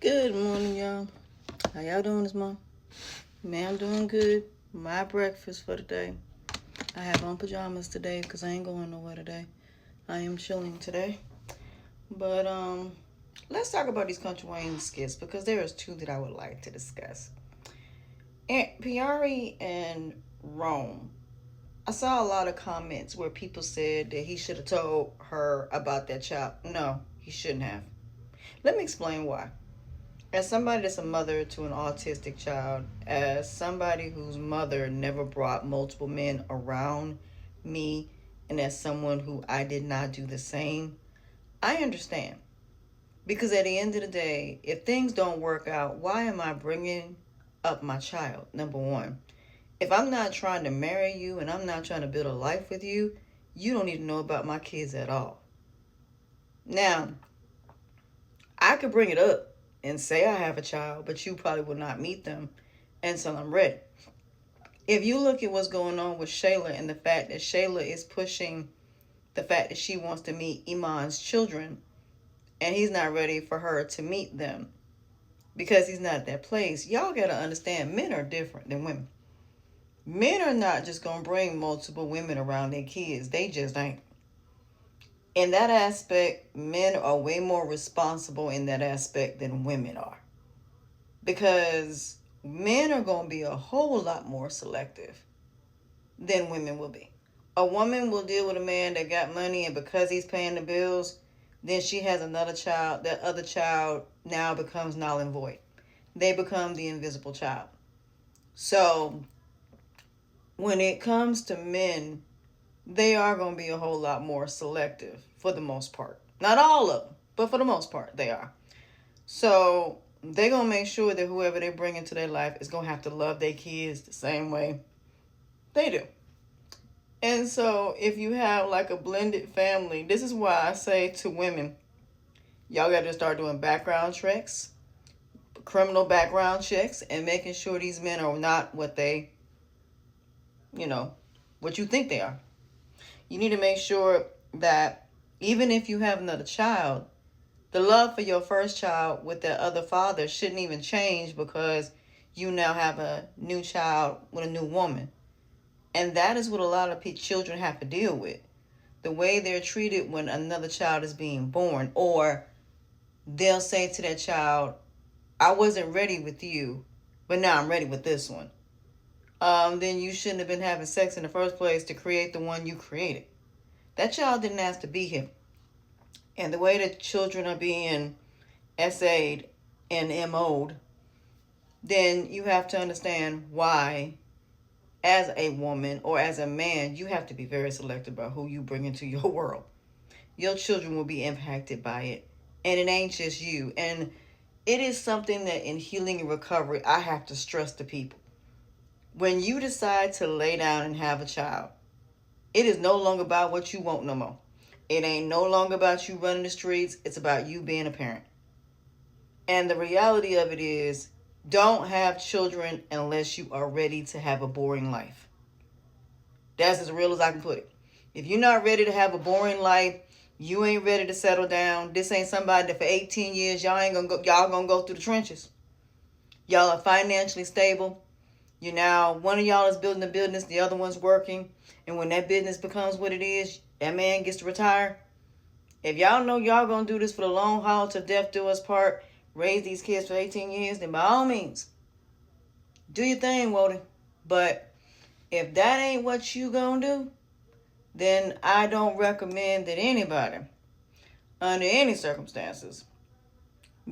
Good morning, y'all. How y'all doing this morning? Man, I'm doing good. My breakfast for the day. I have on pajamas today because I ain't going nowhere today. I am chilling today. But let's talk about these Country Wayne skits because there is two that I would like to discuss. And Piari and Rome. I saw a lot of comments where people said that he should have told her about that child. No, he shouldn't have. Let me explain why. As somebody that's a mother to an autistic child, as somebody whose mother never brought multiple men around me, and as someone who I did not do the same, I understand. Because at the end of the day, if things don't work out, why am I bringing up my child? Number one, if I'm not trying to marry you and I'm not trying to build a life with you, you don't need to know about my kids at all. Now, I could bring it up and say I have a child, but you probably will not meet them until I'm ready. If you look at what's going on with Shayla and the fact that Shayla is pushing the fact that she wants to meet Iman's children and he's not ready for her to meet them because he's not at that place, y'all got to understand men are different than women. Men are not just going to bring multiple women around their kids. They just ain't. In that aspect, men are way more responsible in that aspect than women are. Because men are going to be a whole lot more selective than women will be. A woman will deal with a man that got money, and because he's paying the bills, then she has another child. That other child now becomes null and void. They become the invisible child. So when it comes to men, they are going to be a whole lot more selective for the most part. Not all of them, but for the most part, they are. So they're going to make sure that whoever they bring into their life is going to have to love their kids the same way they do. And so if you have like a blended family, this is why I say to women, y'all got to start doing background checks, criminal background checks, and making sure these men are not what they, what you think they are. You need to make sure that even if you have another child, the love for your first child with that other father shouldn't even change because you now have a new child with a new woman. And that is what a lot of children have to deal with. The way they're treated when another child is being born. Or they'll say to that child, I wasn't ready with you, but now I'm ready with this one. Then you shouldn't have been having sex in the first place to create the one you created. That child didn't ask to be here. And the way that children are being essayed and MO'd, then you have to understand why, as a woman or as a man, you have to be very selective about who you bring into your world. Your children will be impacted by it. And it ain't just you. And it is something that in healing and recovery, I have to stress to people. When you decide to lay down and have a child, it is no longer about what you want no more. It ain't no longer about you running the streets. It's about you being a parent. And the reality of it is, don't have children unless you are ready to have a boring life. That's as real as I can put it. If you're not ready to have a boring life, you ain't ready to settle down. This ain't somebody that for 18 years y'all gonna go through the trenches. Y'all are financially stable. You now, one of y'all is building a business, the other one's working. And when that business becomes what it is, that man gets to retire. If y'all know y'all gonna do this for the long haul till death do us part, raise these kids for 18 years, then by all means, do your thing, Wody. But if that ain't what you gonna do, then I don't recommend that anybody, under any circumstances,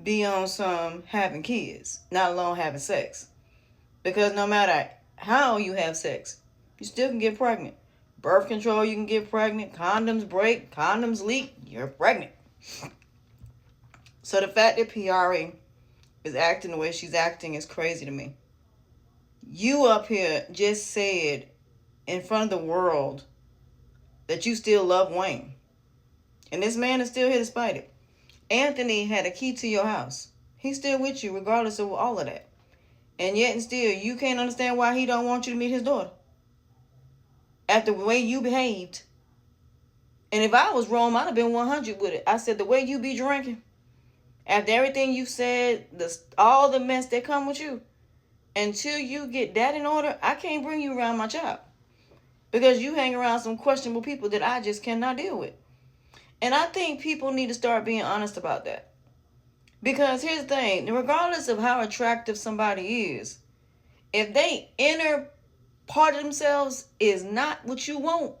be on some having kids, not alone having sex. Because no matter how you have sex, you still can get pregnant. Birth control, you can get pregnant. Condoms break, condoms leak, you're pregnant. So the fact that Piari is acting the way she's acting is crazy to me. You up here just said in front of the world that you still love Wayne. And this man is still here despite it. Anthony had a key to your house. He's still with you regardless of all of that. And yet and still, you can't understand why he don't want you to meet his daughter. After the way you behaved. And if I was Rome, I'd have been 100 with it. I said, the way you be drinking, After everything you've said, all the mess that come with you, until you get that in order, I can't bring you around my child. Because you hang around some questionable people that I just cannot deal with. And I think people need to start being honest about that. Because here's the thing, regardless of how attractive somebody is, if they inner part of themselves is not what you want,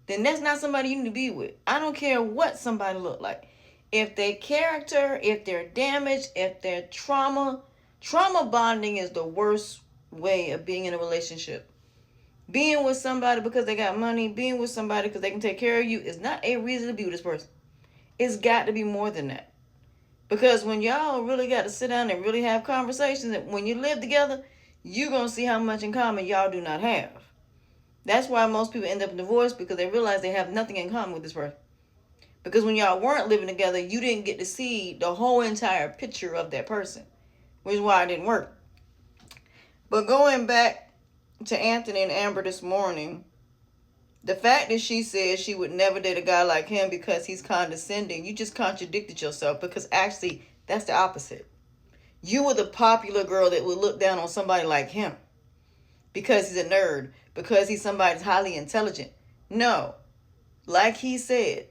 then that's not somebody you need to be with. I don't care what somebody look like. If their character, if they're damaged, if they're trauma bonding is the worst way of being in a relationship. Being with somebody because they got money, being with somebody because they can take care of you is not a reason to be with this person. It's got to be more than that. Because when y'all really got to sit down and really have conversations, and when you live together, you're going to see how much in common y'all do not have. That's why most people end up in divorce, because they realize they have nothing in common with this person. Because when y'all weren't living together, you didn't get to see the whole entire picture of that person, which is why it didn't work. But going back to Anthony and Amber this morning, the fact that she said she would never date a guy like him because he's condescending, you just contradicted yourself, because actually that's the opposite. You were the popular girl that would look down on somebody like him because he's a nerd, because he's somebody that's highly intelligent. No, like he said,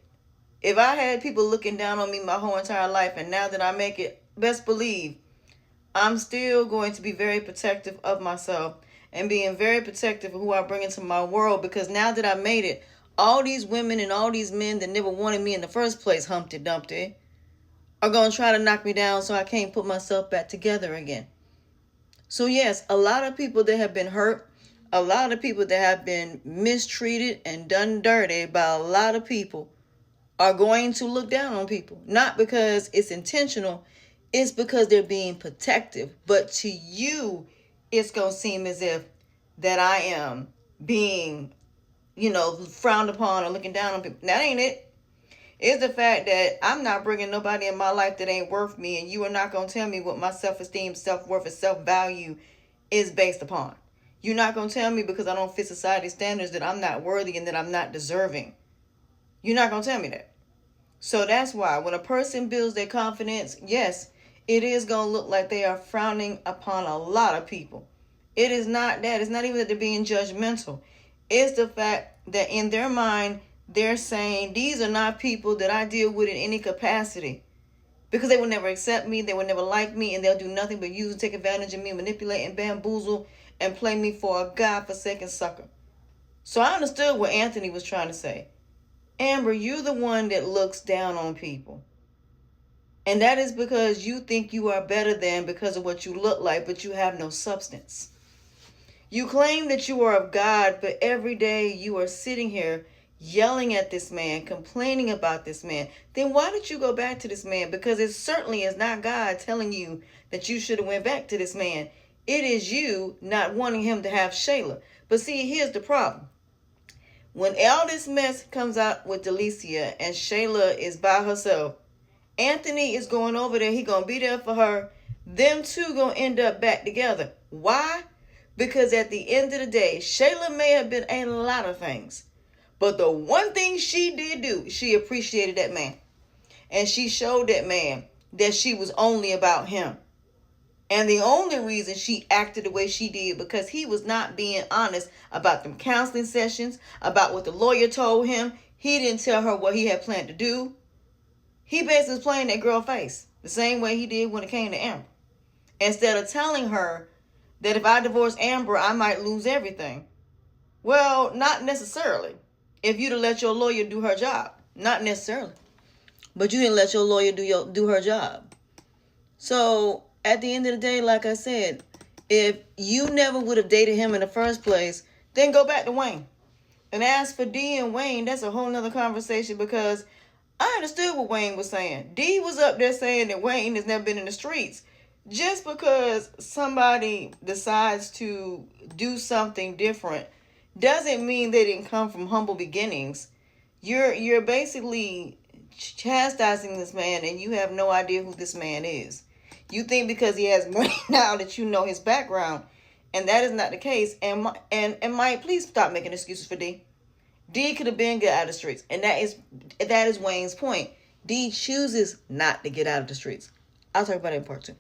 if I had people looking down on me my whole entire life, and now that I make it, best believe I'm still going to be very protective of myself and being very protective of who I bring into my world, because now that I made it, all these women and all these men that never wanted me in the first place, Humpty Dumpty, are going to try to knock me down so I can't put myself back together again. So yes, a lot of people that have been hurt, a lot of people that have been mistreated and done dirty by a lot of people are going to look down on people. Not because it's intentional, it's because they're being protective. But to you, it's going to seem as if that I am being, frowned upon or looking down on people. That ain't it. It's the fact that I'm not bringing nobody in my life that ain't worth me, and you are not going to tell me what my self-esteem, self-worth, and self-value is based upon. You're not going to tell me because I don't fit society's standards that I'm not worthy and that I'm not deserving. You're not going to tell me that. So that's why when a person builds their confidence, yes, it is going to look like they are frowning upon a lot of people. It is not that. It's not even that they're being judgmental. It's the fact that in their mind, they're saying, these are not people that I deal with in any capacity, because they will never accept me, they will never like me, and they'll do nothing but use and take advantage of me, manipulate and bamboozle and play me for a godforsaken sucker. So I understood what Anthony was trying to say. Amber, you're the one that looks down on people. And that is because you think you are better than because of what you look like, but you have no substance. You claim that you are of God, but every day you are sitting here yelling at this man, complaining about this man. Then why did you go back to this man? Because it certainly is not God telling you that you should have went back to this man. It is you not wanting him to have Shayla. But see, here's the problem. When all this mess comes out with Delicia and Shayla is by herself, Anthony is going over there. He going to be there for her. Them two going to end up back together. Why? Because at the end of the day, Shayla may have been a lot of things. But the one thing she did do, she appreciated that man. And she showed that man that she was only about him. And the only reason she acted the way she did, because he was not being honest about them counseling sessions, about what the lawyer told him. He didn't tell her what he had planned to do. He basically was playing that girl face the same way he did when it came to Amber. Instead of telling her that if I divorce Amber, I might lose everything. Well, not necessarily. If you'd have let your lawyer do her job. Not necessarily. But you didn't let your lawyer do her job. So at the end of the day, like I said, if you never would have dated him in the first place, then go back to Wayne. And as for D and Wayne, that's a whole nother conversation, because I understood what Wayne was saying. D was up there saying that Wayne has never been in the streets. Just because somebody decides to do something different doesn't mean they didn't come from humble beginnings. You're basically chastising this man, and you have no idea who this man is. You think because he has money now that you know his background, and that is not the case. And Mike, please stop making excuses for D. D could have been get out of the streets, and that is Wayne's point. D chooses not to get out of the streets. I'll talk about it in part 2.